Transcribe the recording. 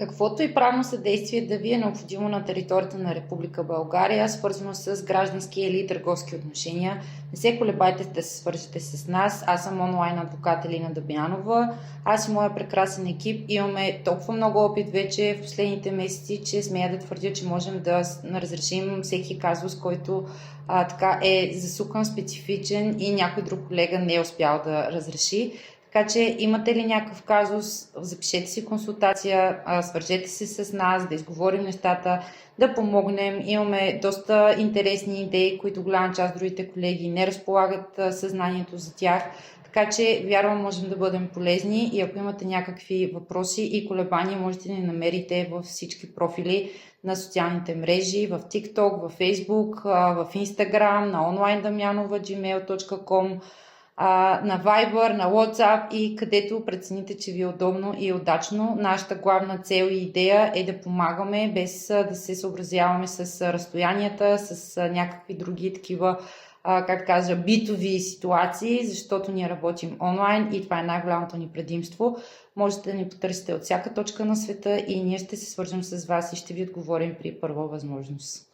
Каквото и правно съдействие да ви е необходимо на територията на Република България, свързано с граждански или търговски отношения, не се колебайте да се свържете с нас. Аз съм онлайн адвокат Елина Дамянова. Аз и моя прекрасен екип имаме толкова много опит вече в последните месеци, че смея да твърдя, че можем да разрешим всеки казус, който така е засукан, специфичен и някой друг колега не е успял да разреши. Така че имате ли някакъв казус, запишете си консултация, свържете се с нас, да изговорим нещата, да помогнем. Имаме доста интересни идеи, които голяма част от другите колеги не разполагат съзнанието за тях. Така че вярвам, можем да бъдем полезни и ако имате някакви въпроси и колебания, можете да ни намерите във всички профили на социалните мрежи, в TikTok, в Facebook, в Instagram, на onlinedamyanova@gmail.com, на Viber, на WhatsApp и където прецените, че ви е удобно и удачно. Нашата главна цел и идея е да помагаме без да се съобразяваме с разстоянията, с някакви други такива, битови ситуации, защото ние работим онлайн и това е най-голямото ни предимство. Можете да ни потърсите от всяка точка на света и ние ще се свържем с вас и ще ви отговорим при първа възможност.